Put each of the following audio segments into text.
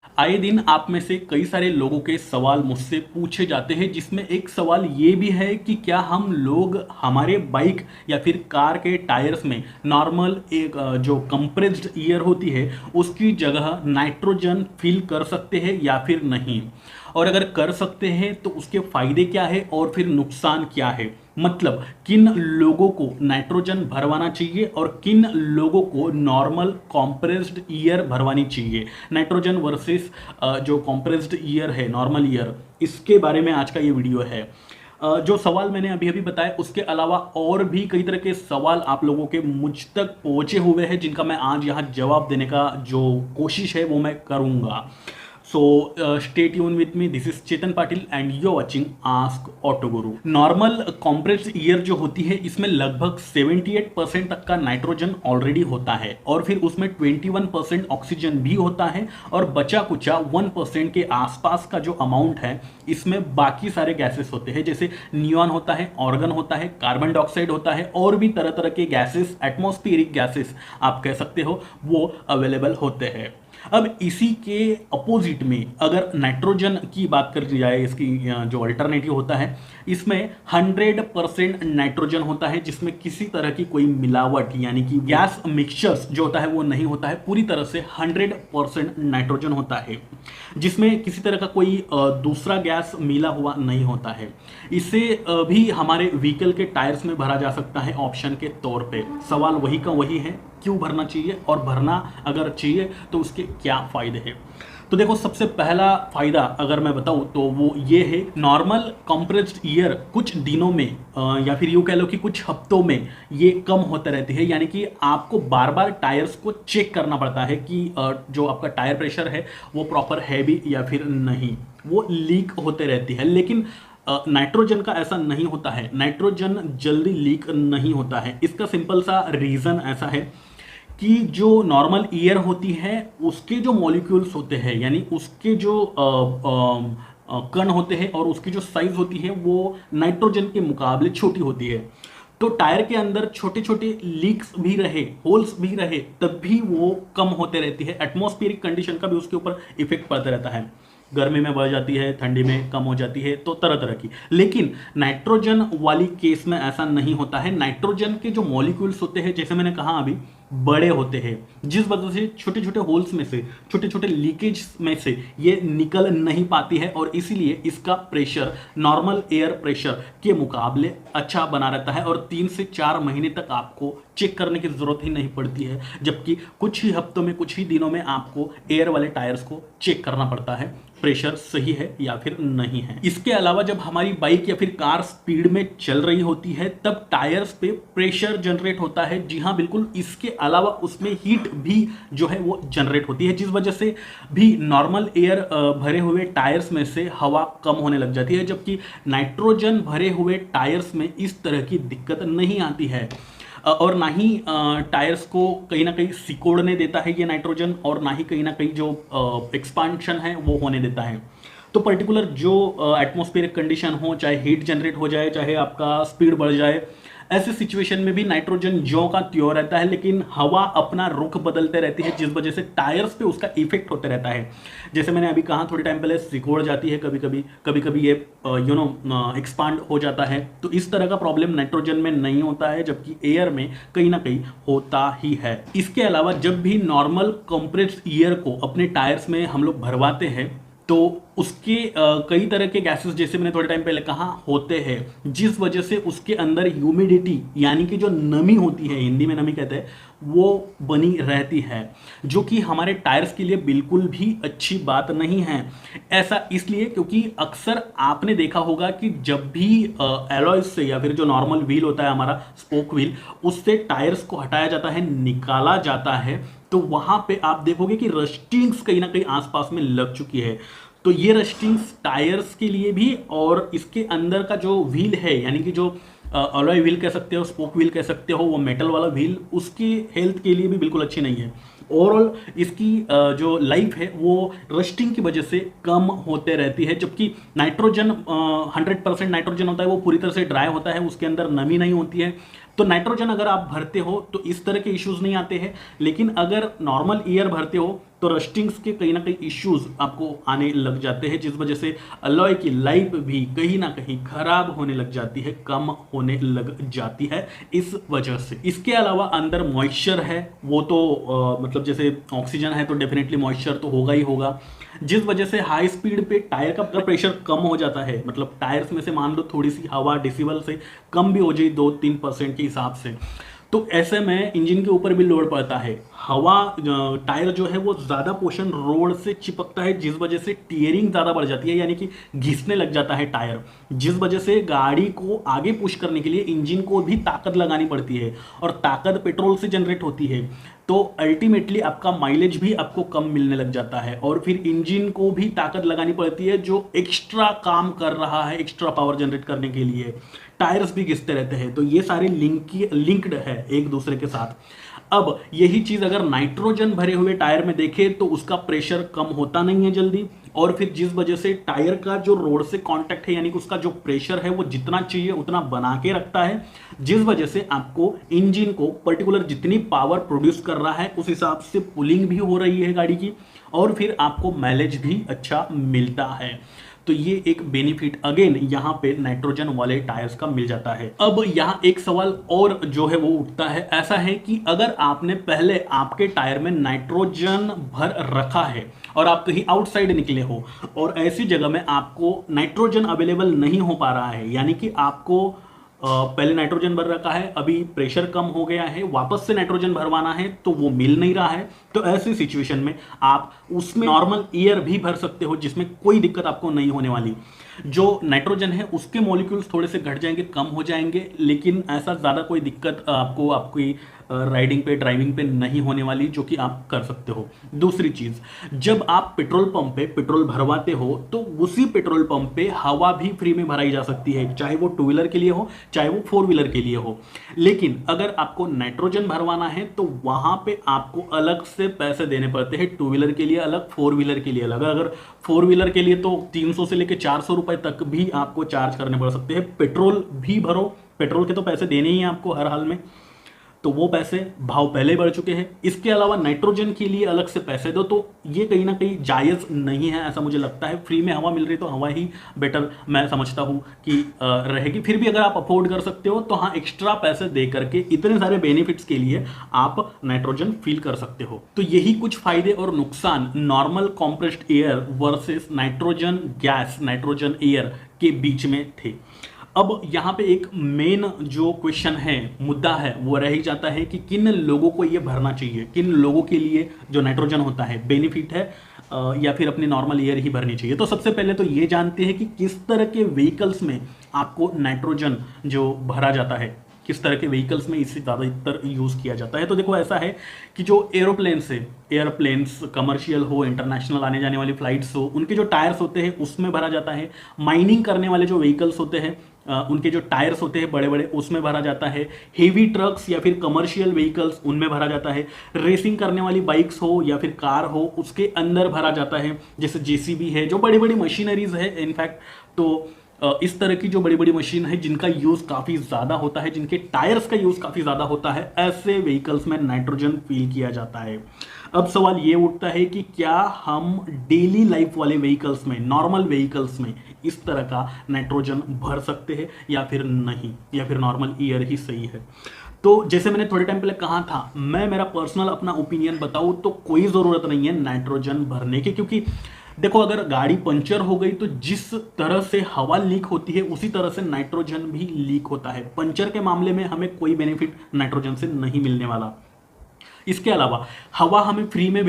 आए दिन आप में से कई सारे लोगों के सवाल मुझसे पूछे जाते हैं, जिसमें एक सवाल ये भी है कि क्या हम लोग हमारे बाइक या फिर कार के टायर्स में नॉर्मल एक जो कंप्रेस्ड एयर होती है उसकी जगह नाइट्रोजन फिल कर सकते हैं या फिर नहीं। और अगर कर सकते हैं तो उसके फायदे क्या है और फिर नुकसान क्या है। मतलब किन लोगों को नाइट्रोजन भरवाना चाहिए और किन लोगों को नॉर्मल कॉम्प्रेस्ड ईयर भरवानी चाहिए। नाइट्रोजन वर्सेस जो कॉम्प्रेस्ड ईयर है, नॉर्मल ईयर, इसके बारे में आज का ये वीडियो है। जो सवाल मैंने अभी अभी बताए उसके अलावा और भी कई तरह के सवाल आप लोगों के मुझ तक पहुंचे हुए हैं, जिनका मैं आज यहाँ जवाब देने का जो कोशिश है वो मैं करूंगा। So stay tuned with me. This is Chetan Patil and you're watching Ask Auto Guru. Normal compressed year जो होती है इसमें लगभग 78% तक का नाइट्रोजन ऑलरेडी होता है और फिर उसमें 21% ऑक्सीजन भी होता है और बचा कुचा 1% के आसपास का जो अमाउंट है इसमें बाकी सारे गैसेस होते हैं, जैसे नियॉन होता है, ऑर्गन होता है, कार्बन डाइऑक्साइड होता है और भी तरह तरह के गैसेस, एटमॉस्फेरिक गैसेस आप कह सकते हो, वो अवेलेबल होते हैं। अब इसी के अपोजिट में अगर नाइट्रोजन की बात कर जाए, इसकी जो अल्टरनेटिव होता है इसमें 100% नाइट्रोजन होता है, जिसमें किसी तरह की कोई मिलावट यानी कि गैस मिक्सचर्स जो होता है वो नहीं होता है। पूरी तरह से 100% नाइट्रोजन होता है, जिसमें किसी तरह का कोई दूसरा गैस मिला हुआ नहीं होता है। इसे भी हमारे व्हीकल के टायर्स में भरा जा सकता है ऑप्शन के तौर पे। सवाल वही का वही है, क्यों भरना चाहिए और भरना अगर चाहिए तो उसके क्या फायदे हैं। तो देखो, सबसे पहला फायदा अगर मैं बताऊं तो वो ये है, नॉर्मल कंप्रेस्ड ईयर कुछ दिनों में या फिर यूं कह लो कि कुछ हफ्तों में ये कम होते रहती है। यानी कि आपको बार बार टायर्स को चेक करना पड़ता है कि जो आपका टायर प्रेशर है वो प्रॉपर है भी या फिर नहीं, वो लीक होते रहती है। लेकिन नाइट्रोजन का ऐसा नहीं होता है, नाइट्रोजन जल्दी लीक नहीं होता है। इसका सिंपल सा रीजन ऐसा है कि जो नॉर्मल एयर होती है उसके जो मॉलिक्यूल्स होते हैं, यानी उसके जो कण होते हैं और उसकी जो साइज होती है वो नाइट्रोजन के मुकाबले छोटी होती है। तो टायर के अंदर छोटे छोटे लीक्स भी रहे, होल्स भी रहे, तब भी वो कम होते रहती है। एटमॉस्फेरिक कंडीशन का भी उसके ऊपर इफेक्ट पड़ता रहता है, गर्मी में बढ़ जाती है, ठंडी में कम हो जाती है, तो तरह तरह की। लेकिन नाइट्रोजन वाली केस में ऐसा नहीं होता है। नाइट्रोजन के जो मॉलिक्यूल्स होते हैं, जैसे मैंने कहा अभी, बड़े होते हैं, जिस वजह से छोटे छोटे होल्स में से, छोटे छोटे लीकेज में से ये निकल नहीं पाती है और इसीलिए इसका प्रेशर नॉर्मल एयर प्रेशर के मुकाबले अच्छा बना रहता है और 3 से 4 महीने तक आपको चेक करने की जरूरत ही नहीं पड़ती है, जबकि कुछ ही हफ्तों में, कुछ ही दिनों में आपको एयर वाले टायर्स को चेक करना पड़ता है प्रेशर सही है या फिर नहीं है। इसके अलावा जब हमारी बाइक या फिर कार स्पीड में चल रही होती है तब टायर्स पे प्रेशर जनरेट होता है। जी हाँ, बिल्कुल। इसके अलावा उसमें हीट भी जो है वो जनरेट होती है, जिस वजह से भी नॉर्मल एयर भरे हुए टायर्स में से हवा कम होने लग जाती है, जबकि नाइट्रोजन भरे हुए टायर्स में इस तरह की दिक्कत नहीं आती है और ना ही टायर्स को कहीं ना कहीं सिकोड़ने देता है ये नाइट्रोजन, और ना ही कहीं ना कहीं जो एक्सपांशन है वो होने देता है। तो पर्टिकुलर जो एटमॉस्फेरिक कंडीशन हो, चाहे हीट जनरेट हो जाए, चाहे आपका स्पीड बढ़ जाए, ऐसे सिचुएशन में भी नाइट्रोजन ज्यों का त्यों रहता है, लेकिन हवा अपना रुख बदलते रहती है, जिस वजह से टायर्स पे उसका इफेक्ट होते रहता है। जैसे मैंने अभी कहा, थोड़ी टाइम पहले सिकोड़ जाती है कभी कभी ये एक्सपांड हो जाता है। तो इस तरह का प्रॉब्लम नाइट्रोजन में नहीं होता है, जबकि एयर में कहीं ना कहीं होता ही है। इसके अलावा जब भी नॉर्मल कंप्रेस्ड एयर को अपने टायर्स में हम लोग भरवाते हैं तो उसके कई तरह के गैसेस, जैसे मैंने थोड़े टाइम पहले कहा, होते हैं, जिस वजह से उसके अंदर ह्यूमिडिटी यानी कि जो नमी होती है, हिंदी में नमी कहते हैं, वो बनी रहती है, जो कि हमारे टायर्स के लिए बिल्कुल भी अच्छी बात नहीं है। ऐसा इसलिए क्योंकि अक्सर आपने देखा होगा कि जब भी एलॉयज से या फिर जो नॉर्मल व्हील होता है हमारा स्पोक व्हील, उससे टायर्स को हटाया जाता है, निकाला जाता है, तो वहां पे आप देखोगे कि रस्टिंग्स कहीं ना कहीं आसपास में लग चुकी है। तो ये रस्टिंग्स टायर्स के लिए भी और इसके अंदर का जो व्हील है, यानी कि जो अलॉय व्हील कह सकते हो, स्पोक व्हील कह सकते हो, वो मेटल वाला व्हील, उसकी हेल्थ के लिए भी बिल्कुल अच्छी नहीं है। ओवरऑल इसकी जो लाइफ है वो रस्टिंग की वजह से कम होते रहती है, जबकि नाइट्रोजन 100% नाइट्रोजन होता है, वो पूरी तरह से ड्राई होता है, उसके अंदर नमी नहीं होती है। तो नाइट्रोजन अगर आप भरते हो तो इस तरह के इश्यूज नहीं आते हैं, लेकिन अगर नॉर्मल एयर भरते हो तो रस्टिंग्स के कहीं ना कहीं इश्यूज आपको आने लग जाते हैं, जिस वजह से अलॉय की लाइफ भी कहीं ना कहीं खराब होने लग जाती है, कम होने लग जाती है इस वजह से। इसके अलावा अंदर मॉइस्चर है, वो तो मतलब जैसे ऑक्सीजन है तो डेफिनेटली मॉइस्चर तो होगा ही होगा, जिस वजह से हाई स्पीड पे टायर का प्रेशर कम हो जाता है। मतलब टायर्स में से मान लो थोड़ी सी हवा डेसिबल से कम भी हो जाए 2-3% के हिसाब से, तो ऐसे में इंजन के ऊपर भी लोड पड़ता है। हवा टायर जो है वो ज़्यादा पोर्शन रोड से चिपकता है, जिस वजह से टीयरिंग ज़्यादा बढ़ जाती है, यानी कि घिसने लग जाता है टायर, जिस वजह से गाड़ी को आगे पुश करने के लिए इंजन को भी ताकत लगानी पड़ती है, और ताकत पेट्रोल से जनरेट होती है। तो अल्टीमेटली आपका माइलेज भी आपको कम मिलने लग जाता है, और फिर इंजन को भी ताकत लगानी पड़ती है जो एक्स्ट्रा काम कर रहा है, एक्स्ट्रा पावर जनरेट करने के लिए। टायर्स भी घिसते रहते हैं, तो ये सारे लिंक्ड है एक दूसरे के साथ। अब यही चीज अगर नाइट्रोजन भरे हुए टायर में देखें तो उसका प्रेशर कम होता नहीं है जल्दी, और फिर जिस वजह से टायर का जो रोड से कांटेक्ट है, यानी कि उसका जो प्रेशर है वो जितना चाहिए उतना बना के रखता है, जिस वजह से आपको इंजन को पर्टिकुलर जितनी पावर प्रोड्यूस कर रहा है उस हिसाब से पुलिंग भी हो रही है गाड़ी की, और फिर आपको माइलेज भी अच्छा मिलता है। तो ये एक बेनिफिट अगेन यहाँ पे नाइट्रोजन वाले टायर्स का मिल जाता है। अब यहाँ एक सवाल और जो है वो उठता है, ऐसा है कि अगर आपने पहले आपके टायर में नाइट्रोजन भर रखा है और आप कहीं आउटसाइड निकले हो और ऐसी जगह में आपको नाइट्रोजन अवेलेबल नहीं हो पा रहा है, यानी कि आपको पहले नाइट्रोजन भर रखा है, अभी प्रेशर कम हो गया है, वापस से नाइट्रोजन भरवाना है तो वो मिल नहीं रहा है, तो ऐसी सिचुएशन में आप उसमें नॉर्मल एयर भी भर सकते हो, जिसमें कोई दिक्कत आपको नहीं होने वाली। जो नाइट्रोजन है उसके मॉलिक्यूल्स थोड़े से घट जाएंगे, कम हो जाएंगे, लेकिन ऐसा ज़्यादा कोई दिक्कत आपको आपकी राइडिंग पे ड्राइविंग पे नहीं होने वाली, जो कि आप कर सकते हो। दूसरी चीज़, जब आप पेट्रोल पंप पे पेट्रोल भरवाते हो तो उसी पेट्रोल पंप पे हवा भी फ्री में भराई जा सकती है, चाहे वो 2 व्हीलर के लिए हो चाहे वो 4 व्हीलर के लिए हो। लेकिन अगर आपको नाइट्रोजन भरवाना है तो वहां पे आपको अलग से पैसे देने पड़ते हैं, 2 व्हीलर के लिए अलग, 4 व्हीलर के लिए अलग। अगर 4 व्हीलर के लिए तो 300 से लेकर 400 रुपए तक भी आपको चार्ज करने पड़ सकते हैं। पेट्रोल भी भरो, पेट्रोल के तो पैसे देने ही हैं आपको हर हाल में, तो वो पैसे भाव पहले बढ़ चुके हैं। इसके अलावा नाइट्रोजन के लिए अलग से पैसे दो, तो ये कहीं ना कहीं जायज़ नहीं है, ऐसा मुझे लगता है। फ्री में हवा मिल रही तो हवा ही बेटर मैं समझता हूँ कि रहेगी। फिर भी अगर आप अफोर्ड कर सकते हो तो हाँ, एक्स्ट्रा पैसे दे करके इतने सारे बेनिफिट्स के लिए आप नाइट्रोजन फील कर सकते हो। तो यही कुछ फायदे और नुकसान normal compressed air versus nitrogen gas, nitrogen air के बीच में थे। अब यहाँ पे एक मेन जो क्वेश्चन है, मुद्दा है, वो रह ही जाता है कि किन लोगों को ये भरना चाहिए, किन लोगों के लिए जो नाइट्रोजन होता है बेनिफिट है या फिर अपनी नॉर्मल एयर ही भरनी चाहिए। तो सबसे पहले तो ये जानते हैं कि किस तरह के व्हीकल्स में आपको नाइट्रोजन जो भरा जाता है, किस तरह के व्हीकल्स में इससे ज़्यादातर यूज़ किया जाता है। तो देखो ऐसा है कि जो एरोप्लेन्स है, एयरप्लेन्स कमर्शियल हो, इंटरनेशनल आने जाने वाली फ्लाइट्स हो, उनके जो टायर्स होते हैं उसमें भरा जाता है। माइनिंग करने वाले जो व्हीकल्स होते हैं उनके जो टायर्स होते हैं बड़े बड़े, उसमें भरा जाता है। हेवी ट्रक्स या फिर कमर्शियल व्हीकल्स, उनमें भरा जाता है। रेसिंग करने वाली बाइक्स हो या फिर कार हो, उसके अंदर भरा जाता है। जैसे जेसीबी है, जो बड़ी बड़ी मशीनरीज है इनफैक्ट, तो इस तरह की जो बड़ी बड़ी मशीन है जिनका यूज़ काफ़ी ज़्यादा होता है, जिनके टायर्स का यूज़ काफ़ी ज़्यादा होता है, ऐसे व्हीकल्स में नाइट्रोजन फील किया जाता है। अब सवाल ये उठता है कि क्या हम डेली लाइफ वाले व्हीकल्स में, नॉर्मल व्हीकल्स में इस तरह का नाइट्रोजन भर सकते हैं या फिर नहीं, या फिर नॉर्मल एयर ही सही है। तो जैसे मैंने थोड़े टाइम पहले कहा था, मैं मेरा पर्सनल अपना ओपिनियन बताऊं तो कोई ज़रूरत नहीं है नाइट्रोजन भरने की, क्योंकि देखो अगर गाड़ी पंचर हो गई तो जिस तरह से हवा लीक होती है उसी तरह से नाइट्रोजन भी लीक होता है। पंचर के मामले में हमें कोई बेनिफिट नाइट्रोजन से नहीं मिलने वाला। इसके अलावा हवा हमें फ्री में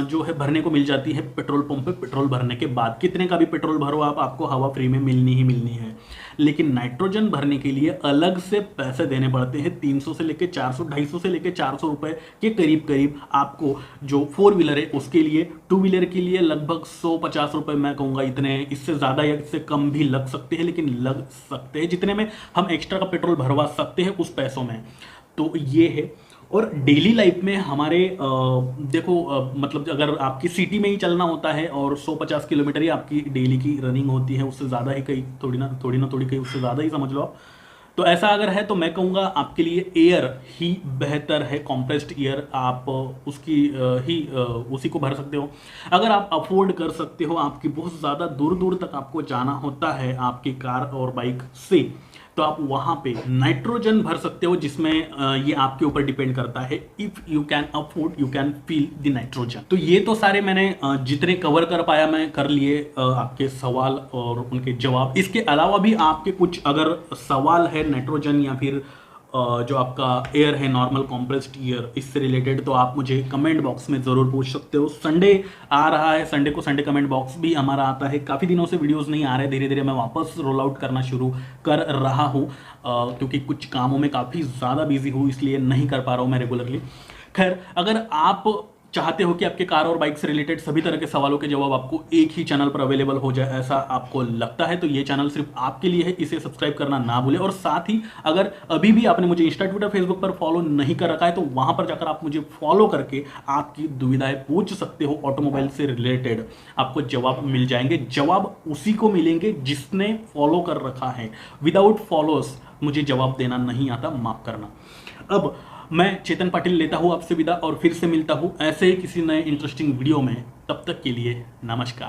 जो है भरने को मिल जाती है पेट्रोल पंप पे पेट्रोल भरने के बाद। कितने का भी पेट्रोल भरो आप, आपको हवा फ्री में मिलनी ही मिलनी है। लेकिन नाइट्रोजन भरने के लिए अलग से पैसे देने पड़ते हैं, 300 से लेकर 400, 250 से लेकर 400 रुपए के करीब करीब आपको जो 4 व्हीलर है उसके लिए। 2 व्हीलर के लिए लगभग 150 रुपए, मैं कहूँगा इतने, इससे ज़्यादा या इससे कम भी लग सकते हैं, लेकिन लग सकते हैं जितने में हम एक्स्ट्रा का पेट्रोल भरवा सकते हैं उस पैसों में। तो ये है। और डेली लाइफ में हमारे देखो मतलब अगर आपकी सिटी में ही चलना होता है और 150 किलोमीटर ही आपकी डेली की रनिंग होती है, उससे ज़्यादा ही कहीं थोड़ी ना थोड़ी कहीं उससे ज़्यादा ही समझ लो आप, तो ऐसा अगर है तो मैं कहूँगा आपके लिए एयर ही बेहतर है, कॉम्प्रेस्ड एयर आप उसी को भर सकते हो। अगर आप अफोर्ड कर सकते हो, आपकी बहुत ज़्यादा दूर दूर तक आपको जाना होता है आपकी कार और बाइक से, तो आप वहां पे नाइट्रोजन भर सकते हो, जिसमें ये आपके ऊपर डिपेंड करता है। If you can afford you can feel the nitrogen. तो ये तो सारे मैंने जितने कवर कर पाया मैं कर लिए आपके सवाल और उनके जवाब। इसके अलावा भी आपके कुछ अगर सवाल है नाइट्रोजन या फिर जो आपका एयर है नॉर्मल कॉम्प्रेस्ड एयर, इससे रिलेटेड, तो आप मुझे कमेंट बॉक्स में ज़रूर पूछ सकते हो। संडे आ रहा है, संडे को संडे कमेंट बॉक्स भी हमारा आता है। काफ़ी दिनों से वीडियोस नहीं आ रहे, धीरे धीरे मैं वापस रोल आउट करना शुरू कर रहा हूँ क्योंकि कुछ कामों में काफ़ी ज़्यादा बिजी हूँ, इसलिए नहीं कर पा रहा हूँ मैं रेगुलरली। खैर, अगर आप चाहते हो कि आपके कार और बाइक से रिलेटेड सभी तरह के सवालों के जवाब आपको एक ही चैनल पर अवेलेबल हो जाए, ऐसा आपको लगता है, तो ये चैनल सिर्फ आपके लिए है, इसे सब्सक्राइब करना ना भूलें। और साथ ही अगर अभी भी आपने मुझे इंस्टा, ट्विटर, फेसबुक पर फॉलो नहीं कर रखा है तो वहां पर जाकर आप मुझे फॉलो करके आपकी दुविधाएं पूछ सकते हो। ऑटोमोबाइल से रिलेटेड आपको जवाब मिल जाएंगे। जवाब उसी को मिलेंगे जिसने फॉलो कर रखा है। विदाउट फॉलोअर्स मुझे जवाब देना नहीं आता, माफ करना। अब मैं चेतन पाटिल लेता हूं आपसे विदा और फिर से मिलता हूं ऐसे ही किसी नए इंटरेस्टिंग वीडियो में। तब तक के लिए नमस्कार।